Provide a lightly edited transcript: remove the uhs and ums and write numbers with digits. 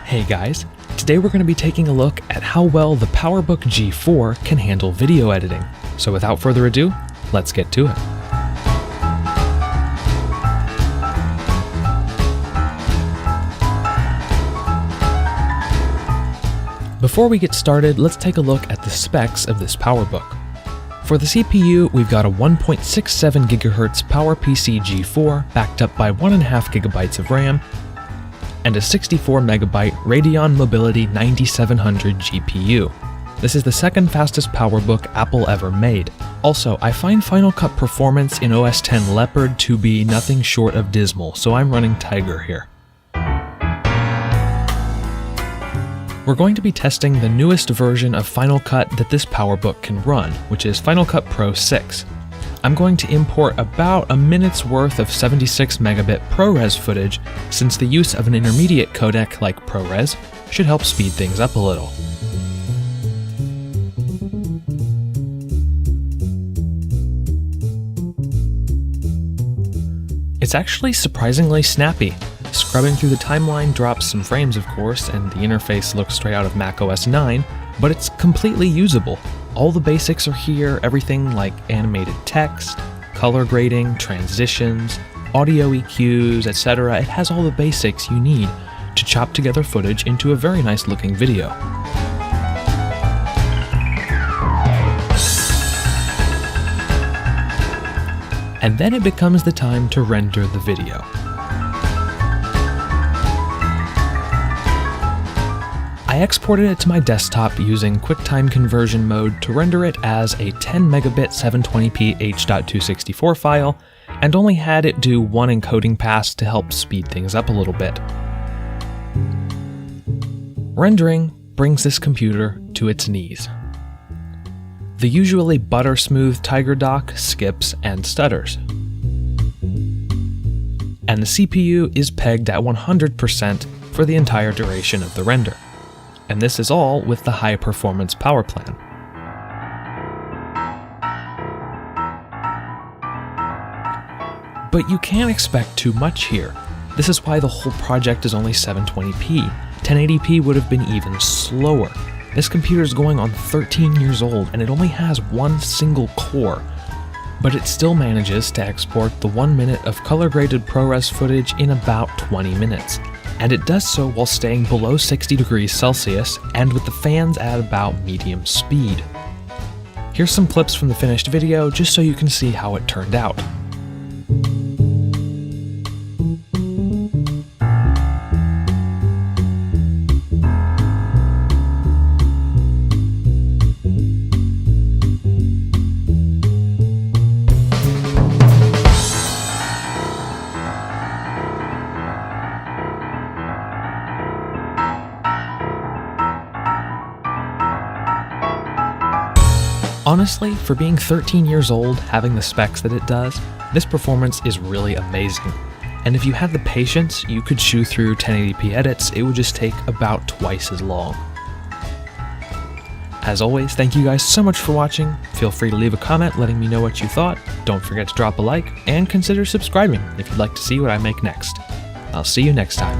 Hey guys, today we're going to be taking a look at how well the PowerBook G4 can handle video editing. So without further ado, let's get to it. Before we get started, let's take a look at the specs of this PowerBook. For the CPU, we've got a 1.67 GHz PowerPC G4 backed up by 1.5 GB of RAM, and a 64 MB Radeon Mobility 9700 GPU. This is the second fastest PowerBook Apple ever made. Also, I find Final Cut performance in OS X Leopard to be nothing short of dismal, so I'm running Tiger here. We're going to be testing the newest version of Final Cut that this PowerBook can run, which is Final Cut Pro 6. I'm going to import about a minute's worth of 76 megabit ProRes footage, since the use of an intermediate codec like ProRes should help speed things up a little. It's actually surprisingly snappy. Scrubbing through the timeline drops some frames, of course, and the interface looks straight out of macOS 9, but it's completely usable. All the basics are here, everything like animated text, color grading, transitions, audio EQs, etc. It has all the basics you need to chop together footage into a very nice looking video. And then it becomes the time to render the video. I exported it to my desktop using QuickTime Conversion mode to render it as a 10 megabit 720p H.264 file, and only had it do one encoding pass to help speed things up a little bit. Rendering brings this computer to its knees. The usually butter-smooth Tiger dock skips and stutters. And the CPU is pegged at 100% for the entire duration of the render. And this is all with the high performance power plan. But you can't expect too much here. This is why the whole project is only 720p. 1080p would have been even slower. This computer is going on 13 years old and it only has one single core. But it still manages to export the 1 minute of color graded ProRes footage in about 20 minutes. And it does so while staying below 60 degrees Celsius and with the fans at about medium speed. Here's some clips from the finished video just so you can see how it turned out. Honestly, for being 13 years old, having the specs that it does, this performance is really amazing. And if you had the patience, you could chew through 1080p edits. It would just take about twice as long. As always, thank you guys so much for watching. Feel free to leave a comment letting me know what you thought. Don't forget to drop a like, and consider subscribing if you'd like to see what I make next. I'll see you next time.